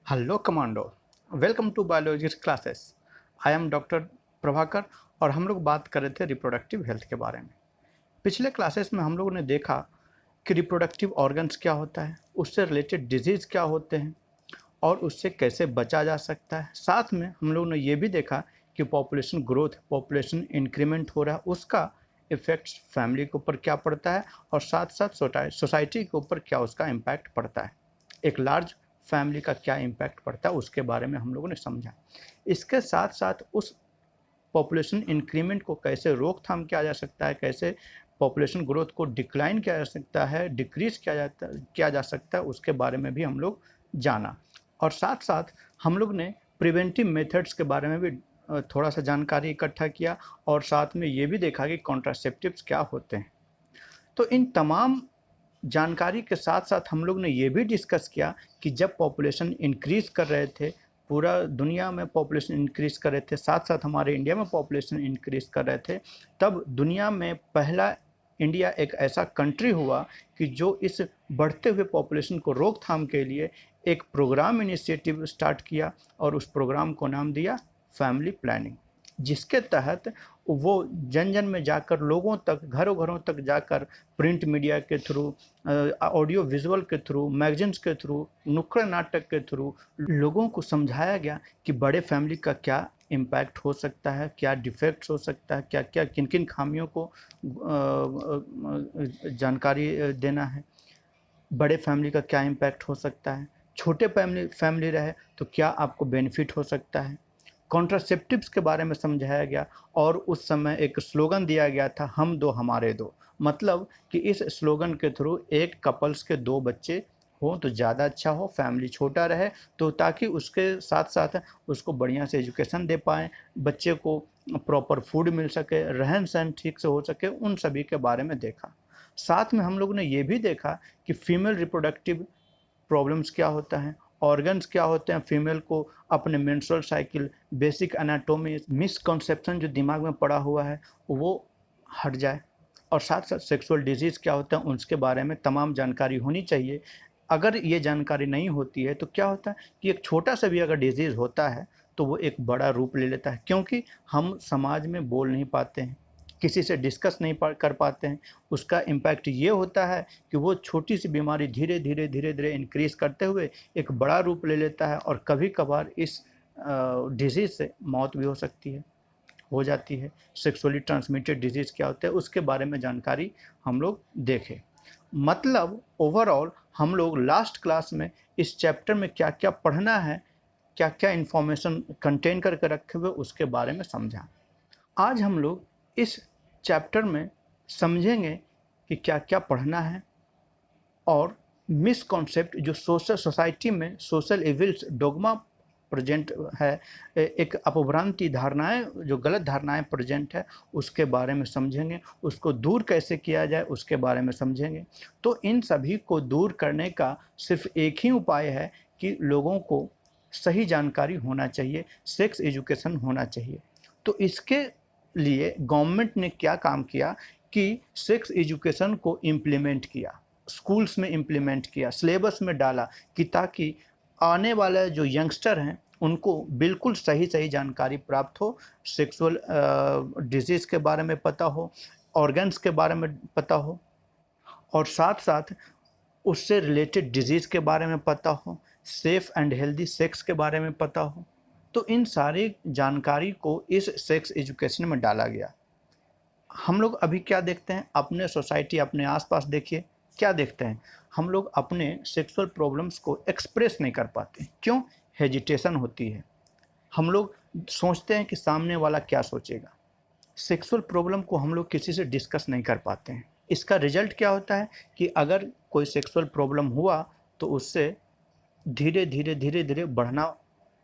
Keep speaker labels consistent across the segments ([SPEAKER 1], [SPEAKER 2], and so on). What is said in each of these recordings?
[SPEAKER 1] Hello commando. Welcome to biology classes. I am doctor Prabhakar और हम लोग बात कर रहे थे रिप्रोडक्टिव हेल्थ के बारे में। पिछले क्लासेस में हम लोगों ने देखा कि रिप्रोडक्टिव ऑर्गन्स क्या होता है, उससे रिलेटेड डिजीज़ क्या होते हैं और उससे कैसे बचा जा सकता है। साथ में हम लोगों ने ये भी देखा कि पॉपुलेशन ग्रोथ, पॉपुलेशन इंक्रीमेंट हो रहा है, उसका इफ़ेक्ट्स फैमिली के ऊपर क्या पड़ता है और साथ साथ सोसाइटी के ऊपर क्या उसका इम्पैक्ट पड़ता है, एक लार्ज फैमिली का क्या इम्पैक्ट पड़ता है उसके बारे में हम लोगों ने समझा। इसके साथ साथ उस पॉपुलेशन इंक्रीमेंट को कैसे रोकथाम किया जा सकता है, कैसे पॉपुलेशन ग्रोथ को डिक्लाइन किया जा सकता है, डिक्रीज किया जा सकता है, उसके बारे में भी हम लोग जाना। और साथ साथ हम लोग ने प्रिवेंटिव मेथड्स के बारे में भी थोड़ा सा जानकारी इकट्ठा किया और साथ में ये भी देखा कि कॉन्ट्रासेप्टिव्स क्या होते हैं। तो इन तमाम जानकारी के साथ साथ हम लोग ने ये भी डिस्कस किया कि जब पॉपुलेशन इंक्रीज़ कर रहे थे, पूरा दुनिया में पॉपुलेशन इंक्रीज़ कर रहे थे, साथ साथ हमारे इंडिया में पॉपुलेशन इंक्रीज़ कर रहे थे, तब दुनिया में पहला इंडिया एक ऐसा कंट्री हुआ कि जो इस बढ़ते हुए पॉपुलेशन को रोकथाम के लिए एक प्रोग्राम इनिशिएटिव स्टार्ट किया और उस प्रोग्राम को नाम दिया फैमिली प्लानिंग, जिसके तहत वो जन जन में जाकर, लोगों तक, घरों घरों तक जाकर, प्रिंट मीडिया के थ्रू, ऑडियो विजुअल के थ्रू, मैगजीन्स के थ्रू, नुक्कड़ नाटक के थ्रू लोगों को समझाया गया कि बड़े फैमिली का क्या इम्पैक्ट हो सकता है, क्या डिफेक्ट्स हो सकता है, क्या क्या किन किन खामियों को जानकारी देना है, बड़े फैमिली का क्या इम्पैक्ट हो सकता है, छोटे फैमिली फैमिली रहे तो क्या आपको बेनिफिट हो सकता है। कॉन्ट्रासेप्टिव्स के बारे में समझाया गया और उस समय एक स्लोगन दिया गया था, हम दो हमारे दो। मतलब कि इस स्लोगन के थ्रू एक कपल्स के 2 बच्चे हों तो ज़्यादा अच्छा हो, फैमिली छोटा रहे तो ताकि उसके साथ साथ उसको बढ़िया से एजुकेशन दे पाएँ, बच्चे को प्रॉपर फूड मिल सके, रहन-सहन ठीक से हो सके, उन सभी के बारे में देखा। साथ में हम लोगों ने ये भी देखा कि फीमेल रिप्रोडक्टिव प्रॉब्लम्स क्या होता है, ऑर्गन्स क्या होते हैं, फीमेल को अपने menstrual cycle, basic anatomy, misconception जो दिमाग में पड़ा हुआ है वो हट जाए। और साथ साथ सेक्सुअल डिजीज़ क्या होता है उसके बारे में तमाम जानकारी होनी चाहिए। अगर ये जानकारी नहीं होती है तो क्या होता है कि एक छोटा सा भी अगर डिजीज़ होता है तो वो एक बड़ा रूप ले लेता है, क्योंकि हम समाज में बोल नहीं पाते हैं, किसी से डिस्कस नहीं कर पाते हैं। उसका इम्पैक्ट ये होता है कि वो छोटी सी बीमारी धीरे धीरे धीरे धीरे इंक्रीज़ करते हुए एक बड़ा रूप ले लेता है और कभी कभार इस डिजीज़ से मौत भी हो सकती है, हो जाती है। सेक्सुअली ट्रांसमिटेड डिजीज़ क्या होता है उसके बारे में जानकारी हम लोग देखें। मतलब ओवरऑल हम लोग लास्ट क्लास में इस चैप्टर में क्या क्या पढ़ना है, क्या क्या इन्फॉर्मेशन कंटेन करके रखे हुए उसके बारे में समझा। आज हम लोग इस चैप्टर में समझेंगे कि क्या क्या पढ़ना है और मिसकॉन्सेप्ट जो सोसाइटी में सोशल इविल्स डोगमा प्रेजेंट है, एक अपभ्रांति धारणाएं, जो गलत धारणाएं प्रेजेंट है उसके बारे में समझेंगे, उसको दूर कैसे किया जाए उसके बारे में समझेंगे। तो इन सभी को दूर करने का सिर्फ एक ही उपाय है कि लोगों को सही जानकारी होना चाहिए, सेक्स एजुकेशन होना चाहिए। तो इसके लिए गवर्नमेंट ने क्या काम किया कि सेक्स एजुकेशन को इम्प्लीमेंट किया, स्कूल्स में इम्प्लीमेंट किया, सिलेबस में डाला कि ताकि आने वाले जो यंगस्टर हैं उनको बिल्कुल सही सही जानकारी प्राप्त हो, सेक्सुअल डिजीज़ के बारे में पता हो, ऑर्गन्स के बारे में पता हो और साथ साथ उससे रिलेटेड डिजीज़ के बारे में पता हो, सेफ़ एंड हेल्दी सेक्स के बारे में पता हो। तो इन सारी जानकारी को इस सेक्स एजुकेशन में डाला गया। हम लोग अभी क्या देखते हैं, अपने सोसाइटी, अपने आसपास देखिए क्या देखते हैं, हम लोग अपने सेक्सुअल प्रॉब्लम्स को एक्सप्रेस नहीं कर पाते। क्यों? हेजिटेशन होती है। हम लोग सोचते हैं कि सामने वाला क्या सोचेगा। सेक्सुअल प्रॉब्लम को हम लोग किसी से डिस्कस नहीं कर पाते हैं। इसका रिजल्ट क्या होता है कि अगर कोई सेक्सुअल प्रॉब्लम हुआ तो उससे धीरे धीरे धीरे धीरे बढ़ना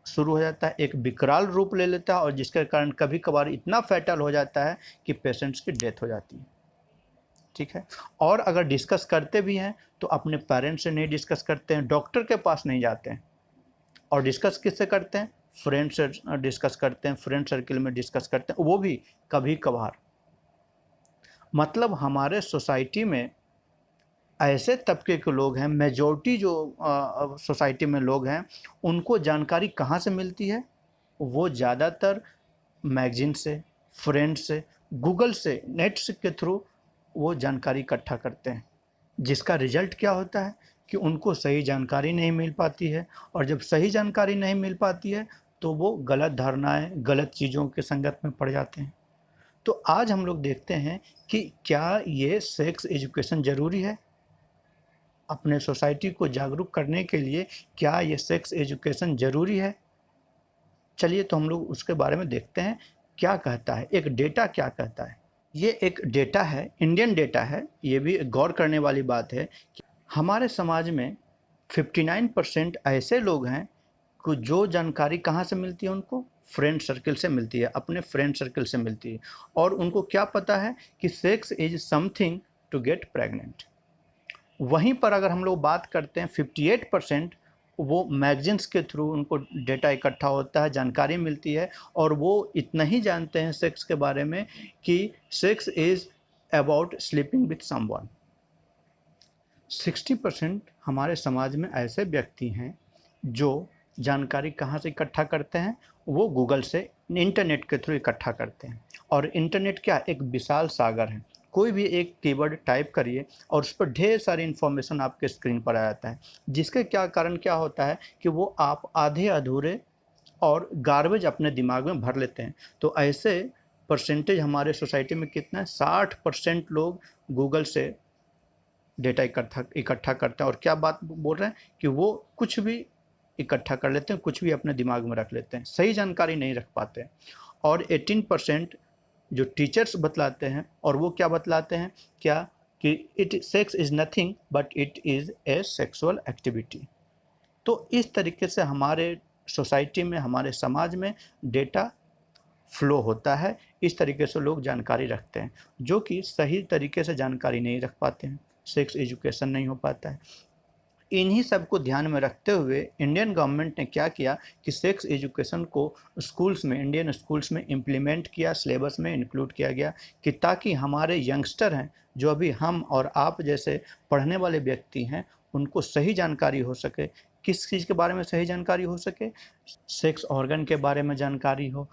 [SPEAKER 1] शुरू हो जाता है, एक विकराल रूप ले लेता है और जिसके कारण कभी कभार इतना फैटल हो जाता है कि पेशेंट्स की डेथ हो जाती है। ठीक है। और अगर डिस्कस करते भी हैं तो अपने पेरेंट्स से नहीं डिस्कस करते हैं, डॉक्टर के पास नहीं जाते हैं और डिस्कस किससे करते हैं? फ्रेंड से डिस्कस करते हैं, फ्रेंड सर्किल में डिस्कस करते हैं, वो भी कभी कभार। मतलब हमारे सोसाइटी में ऐसे तबके के लोग हैं, मेजॉरिटी जो सोसाइटी में लोग हैं, उनको जानकारी कहाँ से मिलती है? वो ज़्यादातर मैगजीन से, फ्रेंड से, गूगल से, नेट से के थ्रू वो जानकारी इकट्ठा करते हैं, जिसका रिजल्ट क्या होता है कि उनको सही जानकारी नहीं मिल पाती है, और जब सही जानकारी नहीं मिल पाती है तो वो गलत धारणाएं, गलत चीज़ों के संगत में पड़ जाते हैं। तो आज हम लोग देखते हैं कि क्या ये सेक्स एजुकेशन ज़रूरी है? अपने सोसाइटी को जागरूक करने के लिए क्या ये सेक्स एजुकेशन ज़रूरी है? चलिए तो हम लोग उसके बारे में देखते हैं क्या कहता है, एक डेटा क्या कहता है। ये एक डेटा है, इंडियन डेटा है, ये भी गौर करने वाली बात है कि हमारे समाज में 59% ऐसे लोग हैं कि जो जानकारी कहाँ से मिलती है उनको? फ्रेंड सर्किल से मिलती है, अपने फ्रेंड सर्किल से मिलती है। और उनको क्या पता है कि sex is something to get pregnant. वहीं पर अगर हम लोग बात करते हैं 58% वो मैगजीन्स के थ्रू उनको डेटा इकट्ठा होता है, जानकारी मिलती है, और वो इतना ही जानते हैं सेक्स के बारे में कि sex is about sleeping with someone. 60% हमारे समाज में ऐसे व्यक्ति हैं जो जानकारी कहाँ से इकट्ठा करते हैं? वो गूगल से, इंटरनेट के थ्रू इकट्ठा करते हैं। और इंटरनेट क्या, एक विशाल सागर है। कोई भी एक कीवर्ड टाइप करिए और उस पर ढेर सारी इन्फॉर्मेशन आपके स्क्रीन पर आ जाता है, जिसके क्या कारण क्या होता है कि वो आप आधे अधूरे और गार्बेज अपने दिमाग में भर लेते हैं। तो ऐसे परसेंटेज हमारे सोसाइटी में कितना है? 60% लोग गूगल से डेटा इकट्ठा करते हैं। और क्या बात बोल रहे हैं कि वो कुछ भी इकट्ठा कर लेते हैं, कुछ भी अपने दिमाग में रख लेते हैं, सही जानकारी नहीं रख पाते हैं। और 18% जो टीचर्स बतलाते हैं, और वो क्या बतलाते हैं, क्या कि it sex is nothing but it is a sexual activity. तो इस तरीके से हमारे सोसाइटी में, हमारे समाज में डेटा फ्लो होता है। इस तरीके से लोग जानकारी रखते हैं, जो कि सही तरीके से जानकारी नहीं रख पाते हैं, सेक्स एजुकेशन नहीं हो पाता है। इन्हीं सब को ध्यान में रखते हुए इंडियन गवर्नमेंट ने क्या किया कि सेक्स एजुकेशन को स्कूल्स में, इंडियन स्कूल्स में इम्प्लीमेंट किया, सिलेबस में इंक्लूड किया गया, कि ताकि हमारे यंगस्टर हैं, जो अभी हम और आप जैसे पढ़ने वाले व्यक्ति हैं, उनको सही जानकारी हो सके। किस चीज़ के बारे में सही जानकारी हो सके? सेक्स ऑर्गन के बारे में जानकारी हो,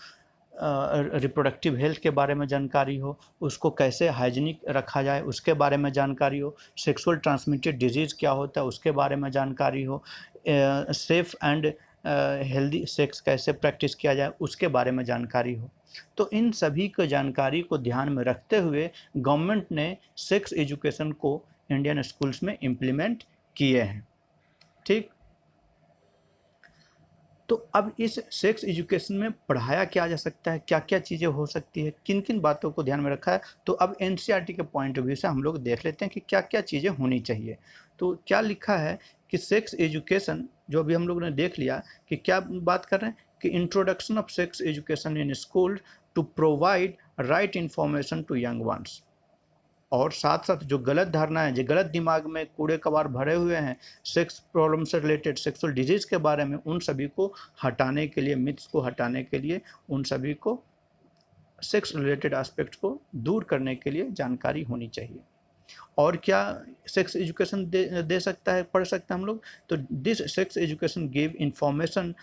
[SPEAKER 1] रिप्रोडक्टिव हेल्थ के बारे में जानकारी हो, उसको कैसे हाइजीनिक रखा जाए उसके बारे में जानकारी हो, सेक्सुअल ट्रांसमिटेड डिजीज़ क्या होता है उसके बारे में जानकारी हो, सेफ़ एंड हेल्दी सेक्स कैसे प्रैक्टिस किया जाए उसके बारे में जानकारी हो। तो इन सभी को जानकारी को ध्यान में रखते हुए गवर्नमेंट ने सेक्स एजुकेशन को इंडियन स्कूल्स में इम्प्लीमेंट किए हैं। ठीक। तो अब इस सेक्स एजुकेशन में पढ़ाया क्या जा सकता है, क्या-क्या चीज़ें हो सकती है, किन-किन बातों को ध्यान में रखा है? तो अब एनसीईआरटी के पॉइंट ऑफ व्यू से हम लोग देख लेते हैं कि क्या-क्या चीज़ें होनी चाहिए। तो क्या लिखा है कि सेक्स एजुकेशन, जो अभी हम लोगों ने देख लिया कि क्या बात कर रहे हैं कि introduction of sex education in school to provide right information to young ones. और साथ-साथ जो गलत धारणाएँ, जो गलत दिमाग में कूड़े-कबाड़ भरे हुए हैं, सेक्स प्रॉब्लम से रिलेटेड, सेक्सुअल डिजीज़ के बारे में, उन सभी को हटाने के लिए, मिथ्स को हटाने के लिए, उन सभी को सेक्स रिलेटेड एस्पेक्ट्स को दूर करने के लिए जानकारी होनी चाहिए। और क्या सेक्स एजुकेशन दे सकता है, पढ़ सकते हैं हम लोग? तो this sex education give information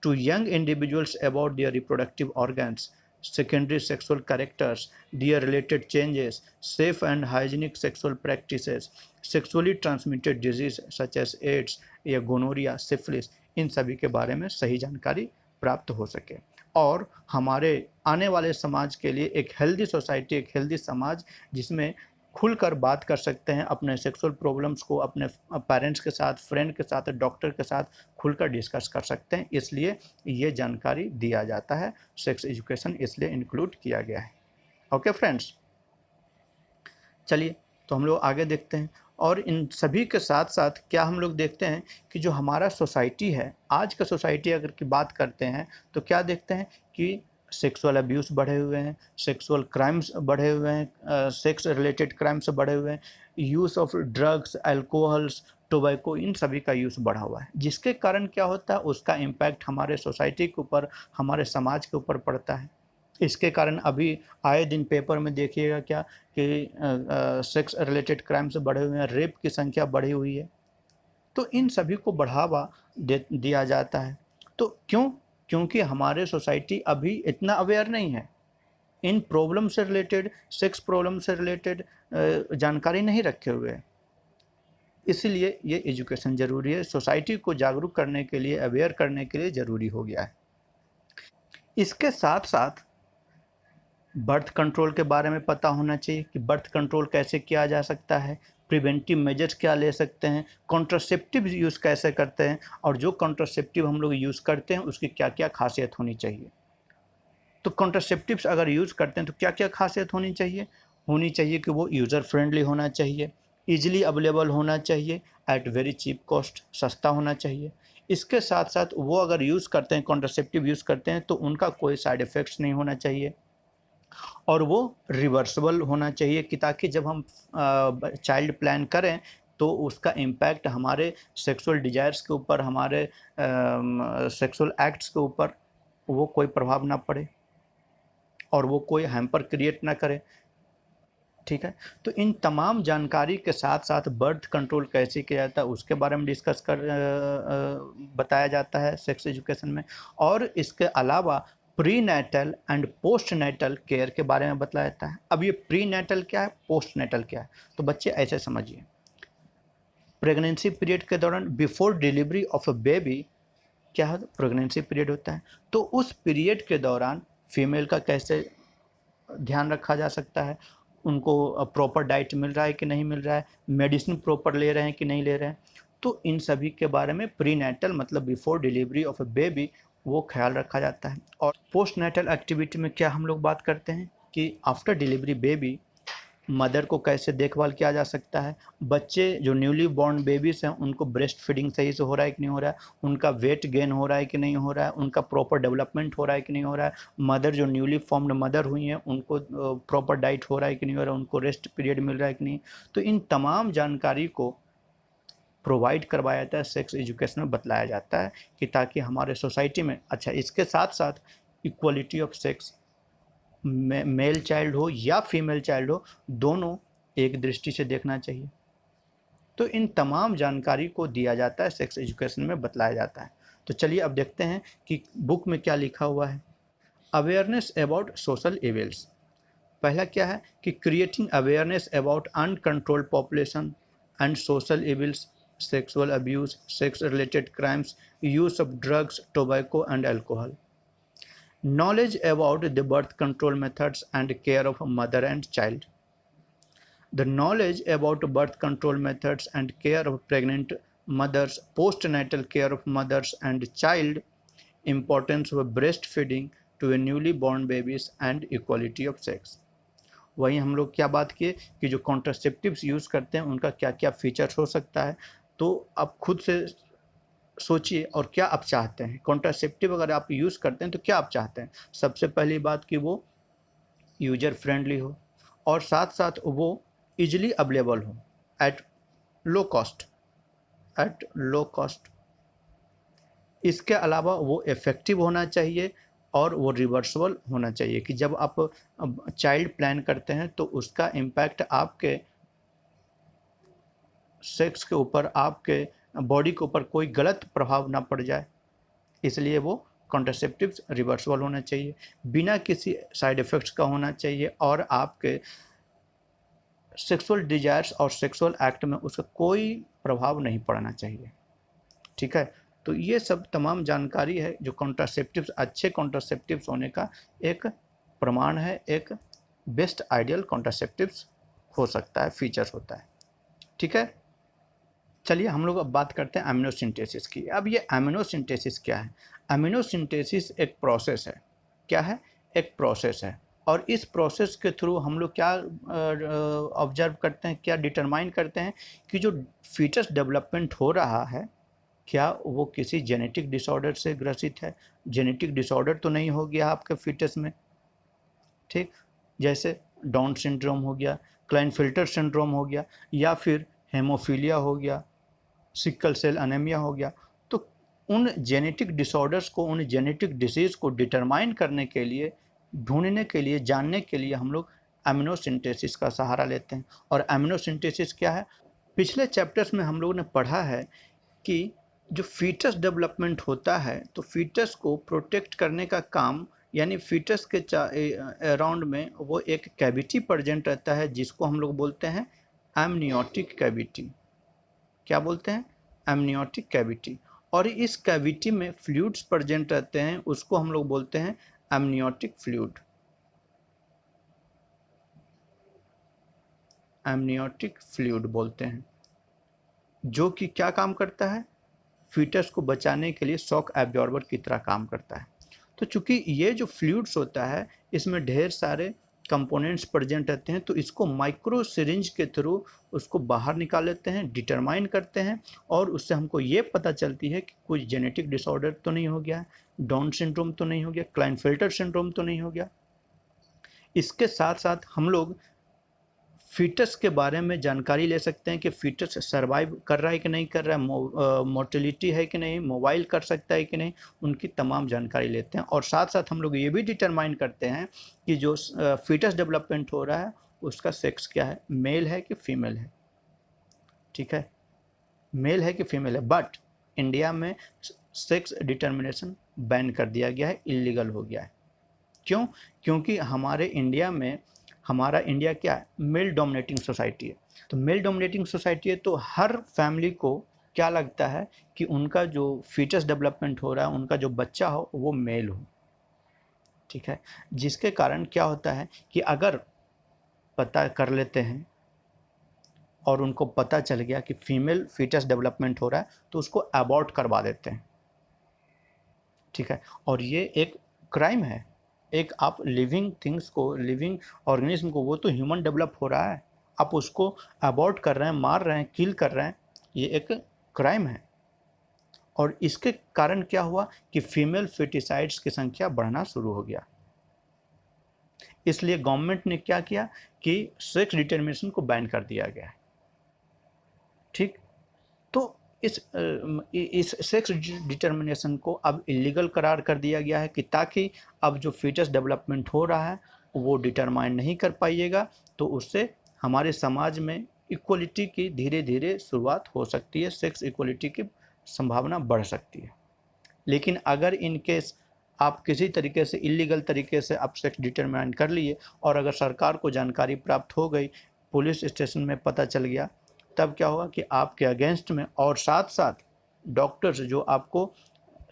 [SPEAKER 1] to young individuals about their reproductive organs, secondary sexual characters, their related changes, safe and hygienic sexual practices, sexually transmitted disease such as AIDS या gonorrhoea, syphilis, इन सभी के बारे में सही जानकारी प्राप्त हो सके, और हमारे आने वाले समाज के लिए एक हेल्दी सोसाइटी, एक हेल्दी समाज, जिसमें खुलकर बात कर सकते हैं, अपने सेक्सुअल प्रॉब्लम्स को अपने पेरेंट्स के साथ, फ्रेंड के साथ, डॉक्टर के साथ खुलकर डिस्कस कर सकते हैं। इसलिए ये जानकारी दिया जाता है, सेक्स एजुकेशन इसलिए इंक्लूड किया गया है। ओके फ्रेंड्स, चलिए तो हम लोग आगे देखते हैं। और इन सभी के साथ साथ क्या हम लोग देखते हैं कि जो हमारा सोसाइटी है, आज का सोसाइटी अगर की बात करते हैं, तो क्या देखते हैं कि सेक्सुअल अब्यूज़ बढ़े हुए हैं, सेक्सुअल क्राइम्स बढ़े हुए हैं, सेक्स रिलेटेड क्राइम्स बढ़े हुए हैं, use of drugs, alcohols, tobacco, इन सभी का यूज़ बढ़ा हुआ है, जिसके कारण क्या होता है, उसका इम्पैक्ट हमारे सोसाइटी के ऊपर, हमारे समाज के ऊपर पड़ता है। इसके कारण अभी आए दिन पेपर में देखिएगा क्या कि सेक्स रिलेटेड क्राइम्स बढ़े हुए हैं, रेप की संख्या बढ़ी हुई है। तो इन सभी को बढ़ावा दिया जाता है। तो क्यों? क्योंकि हमारे सोसाइटी अभी इतना अवेयर नहीं है, इन प्रॉब्लम से रिलेटेड, सेक्स प्रॉब्लम से रिलेटेड जानकारी नहीं रखे हुए है। इसलिए ये एजुकेशन ज़रूरी है, सोसाइटी को जागरूक करने के लिए, अवेयर करने के लिए ज़रूरी हो गया है। इसके साथ साथ बर्थ कंट्रोल के बारे में पता होना चाहिए कि बर्थ कंट्रोल कैसे किया जा सकता है, प्रिवेंटिव मेजर्स क्या ले सकते हैं, कॉन्ट्रासेप्टिव यूज़ कैसे करते हैं, और जो कॉन्ट्रासेप्टिव हम लोग यूज़ करते हैं उसकी क्या क्या खासियत होनी चाहिए। तो कॉन्ट्रासेप्टिव्स अगर यूज़ करते हैं तो क्या क्या खासियत होनी चाहिए? होनी चाहिए कि वो यूज़र फ्रेंडली होना चाहिए, ईजिली अवेलेबल होना चाहिए, एट वेरी चीप कॉस्ट, सस्ता होना चाहिए। इसके साथ साथ वो अगर यूज़ करते हैं, कॉन्ट्रासेप्टिव यूज़ करते हैं, तो उनका कोई साइड इफ़ेक्ट्स नहीं होना चाहिए, और वो रिवर्सिबल होना चाहिए कि ताकि जब हम चाइल्ड प्लान करें तो उसका इम्पैक्ट हमारे सेक्सुअल डिज़ायर्स के ऊपर, हमारे सेक्सुअल एक्ट्स के ऊपर वो कोई प्रभाव ना पड़े और वो कोई हैम्पर क्रिएट ना करे। ठीक है, तो इन तमाम जानकारी के साथ साथ बर्थ कंट्रोल कैसे किया जाता है उसके बारे में डिस्कस कर बताया जाता है सेक्स एजुकेशन में। और इसके अलावा prenatal and postnatal care के बारे में बताया जाता है। अब ये प्री नेटल क्या है, पोस्ट नेटल क्या है, तो बच्चे ऐसे समझिए। प्रेगनेंसी पीरियड के दौरान, before delivery of a baby, क्या है, प्रेगनेंसी पीरियड होता है, तो उस पीरियड के दौरान फीमेल का कैसे ध्यान रखा जा सकता है, उनको प्रॉपर डाइट मिल रहा है कि नहीं मिल रहा है, मेडिसिन प्रॉपर ले रहे हैं कि नहीं ले रहे हैं। तो इन सभी के बारे में प्री नेटल मतलब before delivery of a baby वो ख्याल रखा जाता है। और पोस्ट नेटल एक्टिविटी में क्या हम लोग बात करते हैं कि आफ्टर डिलीवरी बेबी मदर को कैसे देखभाल किया जा सकता है, बच्चे जो न्यूली बॉर्न बेबीज़ हैं उनको ब्रेस्ट फीडिंग सही से हो रहा है कि नहीं हो रहा है, उनका वेट गेन हो रहा है कि नहीं हो रहा है, उनका प्रॉपर डेवलपमेंट हो रहा है कि नहीं हो रहा है, मदर जो न्यूली फॉर्म्ड मदर हुई हैं उनको प्रॉपर डाइट हो रहा है कि नहीं हो रहा है, उनको रेस्ट पीरियड मिल रहा है कि नहीं। तो इन तमाम जानकारी को प्रोवाइड करवाया जाता है, सेक्स एजुकेशन में बतलाया जाता है कि ताकि हमारे सोसाइटी में, अच्छा इसके साथ साथ equality of sex, male child हो या फीमेल चाइल्ड हो, दोनों एक दृष्टि से देखना चाहिए। तो इन तमाम जानकारी को दिया जाता है, सेक्स एजुकेशन में बतलाया जाता है। तो चलिए अब देखते हैं कि बुक में क्या लिखा हुआ है। अवेयरनेस अबाउट सोशल इविल्स, पहला क्या है कि creating awareness about uncontrolled population and social evils, sexual abuse, sex related crimes, use of drugs, tobacco and alcohol, knowledge about the birth control methods and care of a mother and child. The knowledge about birth control methods and care of pregnant mothers, postnatal care of mothers and child, importance of breastfeeding to a newly born babies and equality of sex. वहीं हम लोग क्या बात किए कि जो contraceptives use करते हैं उनका क्या क्या फीचर्स हो सकता है। तो आप खुद से सोचिए और क्या आप चाहते हैं, कॉन्ट्रासेप्टिव अगर आप यूज़ करते हैं तो क्या आप चाहते हैं। सबसे पहली बात कि वो यूजर फ्रेंडली हो और साथ साथ वो इजीली अवेलेबल हो, at low cost, at low cost. इसके अलावा वो इफ़ेक्टिव होना चाहिए और वो रिवर्सिबल होना चाहिए कि जब आप चाइल्ड प्लान करते हैं तो उसका इम्पैक्ट आपके सेक्स के ऊपर, आपके बॉडी के ऊपर कोई गलत प्रभाव ना पड़ जाए। इसलिए वो कॉन्ट्रासेप्टिव्स रिवर्सिबल होना चाहिए, बिना किसी साइड इफ़ेक्ट्स का होना चाहिए, और आपके सेक्सुअल डिजायर्स और सेक्सुअल एक्ट में उसका कोई प्रभाव नहीं पड़ना चाहिए। ठीक है, तो ये सब तमाम जानकारी है जो कॉन्ट्रासेप्टिव्स, अच्छे कॉन्ट्रासेप्टिव्स होने का एक प्रमाण है, एक बेस्ट आइडियल कॉन्ट्रासेप्टिव्स हो सकता है, फीचर्स होता है। ठीक है, चलिए हम लोग अब बात करते हैं एमिनोसिंथेसिस की। अब ये एमिनोसिंथेसिस क्या है? एमिनोसिंथेसिस एक प्रोसेस है। क्या है? एक प्रोसेस है, और इस प्रोसेस के थ्रू हम लोग क्या ऑब्जर्व करते हैं, क्या डिटरमाइन करते हैं कि जो फीटस डेवलपमेंट हो रहा है क्या वो किसी जेनेटिक डिसऑर्डर से ग्रसित है, जेनेटिक डिसऑर्डर तो नहीं हो गया आपके फीटस में। ठीक, जैसे डाउन सिंड्रोम हो गया, क्लाइनफिल्टर सिंड्रोम हो गया, या फिर हेमोफीलिया हो गया, सिकल सेल अनेमिया हो गया। तो उन जेनेटिक डिसऑर्डर्स को, उन जेनेटिक डिसीज़ को डिटरमाइन करने के लिए ढूंढने के लिए, जानने के लिए हम लोग एमिनोसिंथेसिस का सहारा लेते हैं। और एमिनोसिंथेसिस क्या है? पिछले चैप्टर्स में हम लोगों ने पढ़ा है कि जो फीटस डेवलपमेंट होता है तो फीटस को प्रोटेक्ट करने का काम, यानी फीटस के अराउंड में वो एक कैविटी प्रेजेंट रहता है जिसको हम लोग बोलते हैं एमनियोटिक कैविटी। क्या बोलते हैं? Amniotic cavity. और इस कैविटी में फ्लूइड्स प्रेजेंट रहते हैं, उसको हम लोग बोलते हैं एमनियोटिक फ्लूइड। एमनियोटिक फ्लूइड बोलते हैं, जो कि क्या काम करता है? फीटस को बचाने के लिए शॉक एब्जॉर्बर की तरह काम करता है। तो चूंकि ये जो फ्लूइड्स होता है इसमें ढेर सारे कंपोनेंट्स प्रेजेंट रहते हैं, तो इसको माइक्रो सिरिंज के थ्रू उसको बाहर निकाल लेते हैं, डिटरमाइन करते हैं, और उससे हमको ये पता चलती है कि कोई जेनेटिक डिसऑर्डर तो नहीं हो गया, डाउन सिंड्रोम तो नहीं हो गया, क्लाइनफेल्टर सिंड्रोम तो नहीं हो गया। इसके साथ साथ हम लोग फीटस के बारे में जानकारी ले सकते हैं कि फीटस सर्वाइव कर रहा है कि नहीं कर रहा है, मोर्टेलिटी है कि नहीं, मोबाइल कर सकता है कि नहीं, उनकी तमाम जानकारी लेते हैं। और साथ साथ हम लोग ये भी डिटरमाइन करते हैं कि जो फीटस डेवलपमेंट हो रहा है उसका सेक्स क्या है, मेल है कि फीमेल है। ठीक है, मेल है कि फीमेल है। बट इंडिया में सेक्स डिटर्मिनेशन बैन कर दिया गया है, इलीगल हो गया है। क्यों? क्योंकि हमारा इंडिया क्या है? मेल डोमिनेटिंग सोसाइटी है। तो मेल डोमिनेटिंग सोसाइटी है तो हर फैमिली को क्या लगता है कि उनका जो फीटस डेवलपमेंट हो रहा है, उनका जो बच्चा हो वो मेल हो। ठीक है, जिसके कारण क्या होता है कि अगर पता कर लेते हैं और उनको पता चल गया कि फीमेल फीटस डेवलपमेंट हो रहा है तो उसको अबॉर्ट करवा देते हैं। ठीक है, और ये एक क्राइम है। एक आप लिविंग थिंग्स को, लिविंग ऑर्गेनिज्म को, वो तो ह्यूमन डेवलप हो रहा है, आप उसको अबॉर्ट कर रहे हैं, मार रहे हैं, किल कर रहे हैं, ये एक क्राइम है। और इसके कारण क्या हुआ कि फीमेल फेटिसाइड्स की संख्या बढ़ना शुरू हो गया। इसलिए गवर्नमेंट ने क्या किया कि सेक्स डिटर्मिनेशन को बैन कर दिया गया है। ठीक, तो इस सेक्स डिटर्मिनेशन को अब इलीगल करार कर दिया गया है कि ताकि अब जो फीटस डेवलपमेंट हो रहा है वो डिटरमाइन नहीं कर पाइएगा, तो उससे हमारे समाज में इक्वलिटी की धीरे धीरे शुरुआत हो सकती है, सेक्स इक्वलिटी की संभावना बढ़ सकती है। लेकिन अगर इन केस आप किसी तरीके से इलीगल तरीके से आप सेक्स डिटरमाइन कर लिए और अगर सरकार को जानकारी प्राप्त हो गई, पुलिस स्टेशन में पता चल गया, तब क्या होगा कि आपके अगेंस्ट में और साथ साथ डॉक्टर्स जो आपको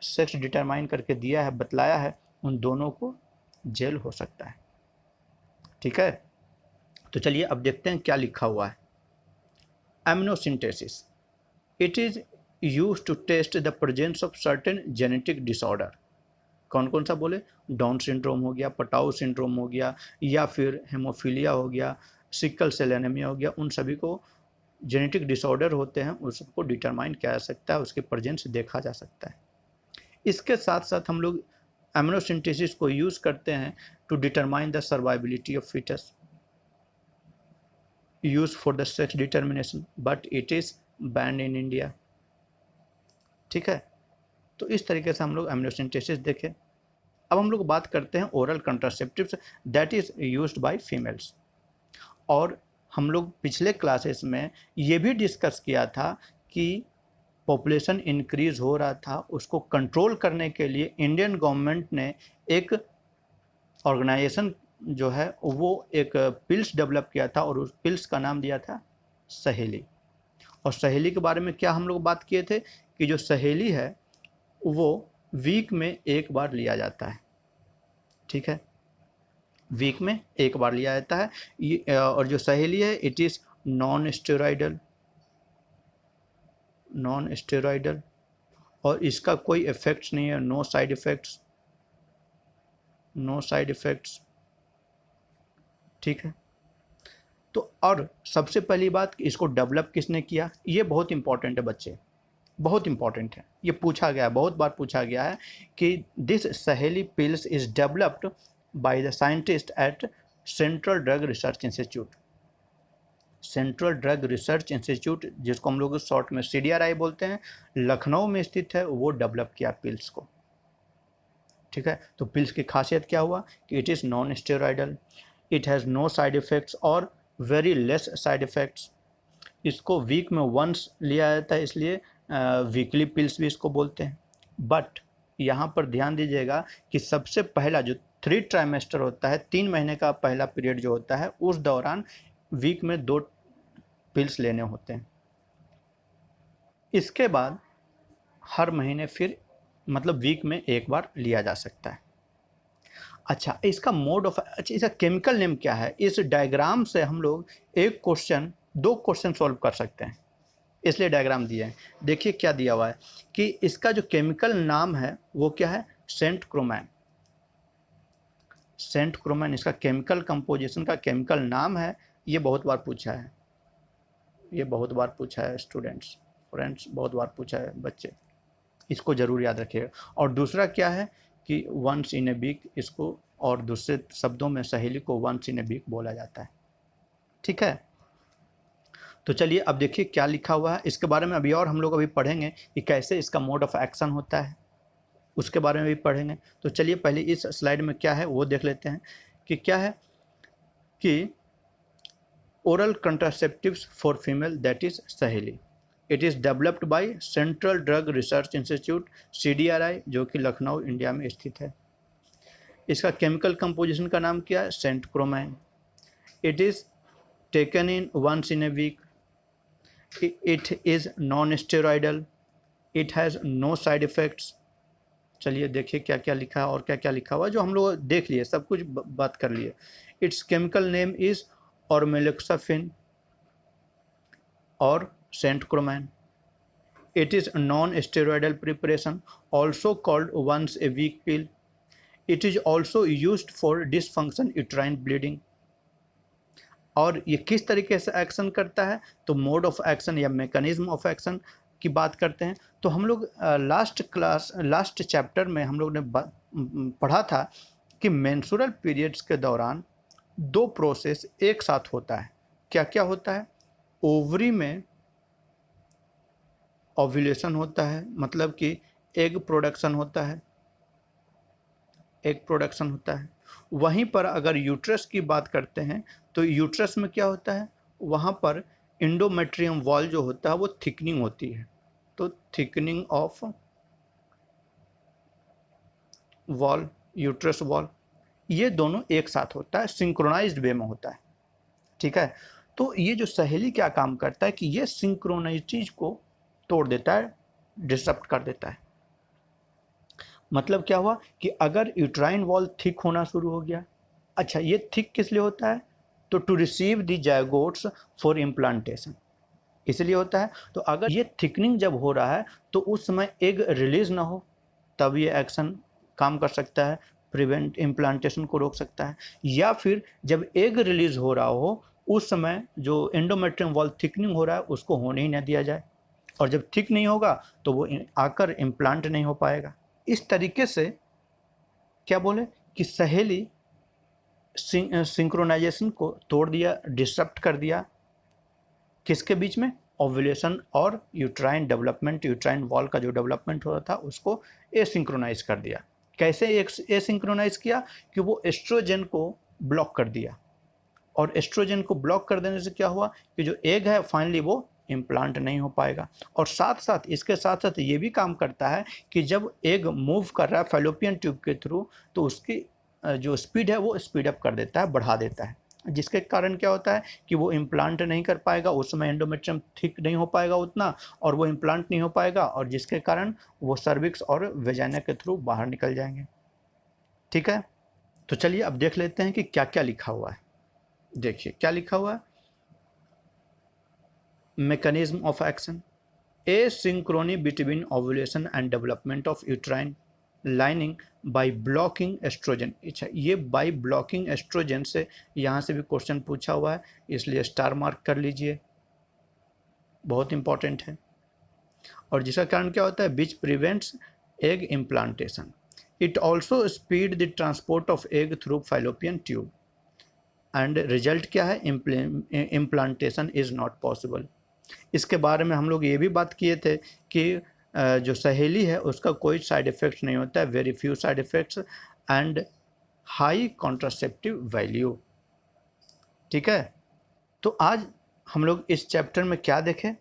[SPEAKER 1] सेक्स डिटरमाइन करके दिया है, बतलाया है, उन दोनों को जेल हो सकता है। ठीक है, तो चलिए अब देखते हैं क्या लिखा हुआ है। Amniocentesis, it is use to test the presence of certain genetic disorder. कौन कौन सा बोले? डाउन सिंड्रोम हो गया, पटाउ सिंड्रोम हो गया, या फिर हेमोफीलिया हो गया, सिकल सेल एनीमिया हो गया, उन सभी को जेनेटिक डिसऑर्डर होते हैं, उस सबको डिटरमाइन किया जा सकता है, उसके प्रेजेंस देखा जा सकता है। इसके साथ साथ हम लोग एमिनोसिंथेसिस को यूज़ करते हैं to determine the survivability of foetus, use for the sex determination, but it is banned in India. ठीक है, तो इस तरीके से हम लोग एमिनोसिंथेसिस देखें। अब हम लोग बात करते हैं oral contraceptives that is used by females. और हम लोग पिछले क्लासेस में ये भी डिस्कस किया था कि पॉपुलेशन इंक्रीज हो रहा था, उसको कंट्रोल करने के लिए इंडियन गवर्नमेंट ने एक ऑर्गेनाइजेशन जो है वो एक पिल्स डेवलप किया था और उस पिल्स का नाम दिया था सहेली। और सहेली के बारे में क्या हम लोग बात किए थे कि जो सहेली है वो वीक में एक बार लिया जाता है। ठीक है, वीक में एक बार लिया जाता है ये। और जो सहेली है इट इज़ नॉन स्टेरॉइडल और इसका कोई इफेक्ट्स नहीं है, नो साइड इफ़ेक्ट्स। ठीक है, तो और सबसे पहली बात कि इसको डेवलप किसने किया, ये बहुत इंपॉर्टेंट है बच्चे, बहुत इंपॉर्टेंट है। ये पूछा गया है, बहुत बार पूछा गया है कि दिस सहेली pills is developed by the scientist at central drug research institute. Central drug research institute, जिसको हम लोग शॉर्ट में CDRI बोलते हैं, लखनऊ में स्थित है, वो डेवलप किया पिल्स को। ठीक है। तो पिल्स की खासियत क्या हुआ कि it is non steroidal, it has no side effects और वेरी लेस साइड इफ़ेक्ट्स। इसको वीक में वंस लिया जाता है, इसलिए वीकली पिल्स भी इसको बोलते हैं। बट यहाँ पर ध्यान दीजिएगा कि सबसे पहला जो 3 ट्राइमेस्टर होता है, 3 महीने का पहला पीरियड जो होता है, उस दौरान वीक में 2 पिल्स लेने होते हैं। इसके बाद हर महीने फिर मतलब वीक में एक बार लिया जा सकता है। अच्छा, इसका मोड ऑफ अच्छा इसका केमिकल नेम क्या है? इस डायग्राम से हम लोग एक क्वेश्चन 2 क्वेश्चन सॉल्व कर सकते हैं, इसलिए डायग्राम दिया है। देखिए क्या दिया हुआ है कि इसका जो केमिकल नाम है वो क्या है? सेंट क्रोमैन। सेंट क्रोमैन इसका केमिकल कंपोजिशन का केमिकल नाम है। ये बहुत बार पूछा है, ये बहुत बार पूछा है स्टूडेंट्स, फ्रेंड्स, बहुत बार पूछा है बच्चे, इसको ज़रूर याद रखिएगा। और दूसरा क्या है कि वंस इन ए वीक, इसको और दूसरे शब्दों में सहेली को वंस इन ए वीक बोला जाता है। ठीक है, तो चलिए अब देखिए क्या लिखा हुआ है। इसके बारे में अभी और हम लोग अभी पढ़ेंगे कि कैसे इसका मोड ऑफ एक्शन होता है, उसके बारे में भी पढ़ेंगे। तो चलिए पहले इस स्लाइड में क्या है वो देख लेते हैं कि क्या है कि oral contraceptives for female, that is Saheli. It is developed by central drug research institute CDRI, जो कि लखनऊ इंडिया में स्थित है। इसका केमिकल कंपोजिशन का नाम क्या है? Centchroman. It is taken in once in a week. It is non steroidal. It has no side effects. चलिए देखिए क्या क्या लिखा है और क्या क्या लिखा हुआ है, जो हम लोग देख लिए, सब कुछ बात कर लिए। इट्स केमिकल नेम इज़ ऑर्मेलोक्साफिन और Saint क्रोमैन। It is a non-steroidal preparation, also called once a week pill. It is also used for dysfunction uterine bleeding. और ये किस तरीके से एक्शन करता है? तो मोड ऑफ एक्शन या मैकेनिज्म ऑफ एक्शन की बात करते हैं। तो हम लोग लास्ट चैप्टर में हम लोग ने पढ़ा था कि मेंस्ट्रुअल पीरियड्स के दौरान 2 प्रोसेस एक साथ होता है। क्या क्या होता है? ओवरी में ओव्यूलेशन होता है, मतलब कि एग प्रोडक्शन होता है, एग प्रोडक्शन होता है। वहीं पर अगर यूट्रस की बात करते हैं तो यूट्रस में क्या होता है? वहाँ पर इंडोमेट्रियम वॉल जो होता है वो थिकनिंग होती है। तो thickening of wall, uterus wall, ये दोनों एक साथ होता है, सिंक्रोनाइज्ड वे में होता है। ठीक है, तो ये जो सहेली क्या काम करता है कि ये सिंक्रोनाइज को तोड़ देता है, डिसरप्ट कर देता है। मतलब क्या हुआ कि अगर यूट्राइन वॉल थिक होना शुरू हो गया, अच्छा ये थिक किस लिए होता है? तो to receive the zygotes for implantation, इसलिए होता है। तो अगर ये थिकनिंग जब हो रहा है तो उस समय एग रिलीज ना हो, तब ये एक्शन काम कर सकता है, प्रिवेंट इम्प्लांटेशन को रोक सकता है। या फिर जब एग रिलीज हो रहा हो उस समय जो एंडोमेट्रियम वॉल थिकनिंग हो रहा है उसको होने ही ना दिया जाए, और जब थिक नहीं होगा तो वो आकर इम्प्लांट नहीं हो पाएगा। इस तरीके से क्या बोले कि सहेली सिंक्रोनाइजेशन को तोड़ दिया, डिस्टर्ब कर दिया, किसके बीच में? ओव्यूलेशन और यूट्राइन डेवलपमेंट, यूट्राइन वॉल का जो डेवलपमेंट हो रहा था उसको एसिंक्रोनाइज कर दिया। कैसे एसिंक्रोनाइज किया? कि वो एस्ट्रोजन को ब्लॉक कर दिया, और एस्ट्रोजन को ब्लॉक कर देने से क्या हुआ कि जो एग है फाइनली वो इम्प्लांट नहीं हो पाएगा। और साथ साथ इसके साथ साथ ये भी काम करता है कि जब एग मूव कर रहा है फैलोपियन ट्यूब के थ्रू तो उसकी जो स्पीड है वो स्पीड अप कर देता है, बढ़ा देता है, जिसके कारण क्या होता है कि वो इम्प्लांट नहीं कर पाएगा, उस समय एंडोमेट्रियम थिक नहीं हो पाएगा उतना, और वो इम्प्लांट नहीं हो पाएगा, और जिसके कारण वो सर्विक्स और वेजाइना के थ्रू बाहर निकल जाएंगे। ठीक है, तो चलिए अब देख लेते हैं कि क्या क्या लिखा हुआ है। देखिए क्या लिखा हुआ है। mechanism of action, asynchrony between ovulation and development of uterine lining by blocking estrogen। अच्छा, ये by blocking estrogen से यहाँ से भी क्वेश्चन पूछा हुआ है, इसलिए स्टार मार्क कर लीजिए, बहुत इंपॉर्टेंट है। और जिसका कारण क्या होता है? Which prevents egg implantation. It also speed the transport of egg through fallopian tube and result क्या है? Implantation is not possible. इसके बारे में हम लोग ये भी बात किए थे कि जो सहेली है उसका कोई साइड इफ़ेक्ट्स नहीं होता है, very few side effects and high contraceptive value. ठीक है, तो आज हम लोग इस चैप्टर में क्या देखें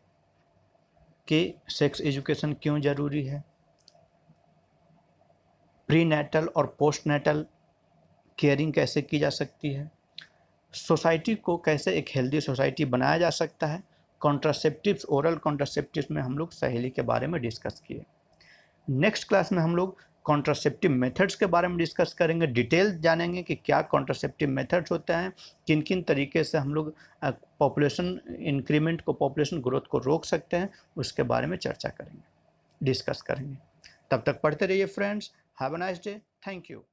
[SPEAKER 1] कि सेक्स एजुकेशन क्यों ज़रूरी है, प्री नेटल और पोस्ट नेटल केयरिंग कैसे की जा सकती है, सोसाइटी को कैसे एक हेल्दी सोसाइटी बनाया जा सकता है, कॉन्ट्रासेप्टिव्स, ओरल कॉन्ट्रासेप्टिव्स में हम लोग सहेली के बारे में डिस्कस किए। नेक्स्ट क्लास में हम लोग कॉन्ट्रासेप्टिव मेथड्स के बारे में डिस्कस करेंगे, डिटेल जानेंगे कि क्या कॉन्ट्रासेप्टिव मेथड्स होते हैं, किन किन तरीके से हम लोग पॉपुलेशन इंक्रीमेंट को, पॉपुलेशन ग्रोथ को रोक सकते हैं, उसके बारे में चर्चा करेंगे, डिस्कस करेंगे। तब तक पढ़ते रहिए friends. Have a nice day. Thank you.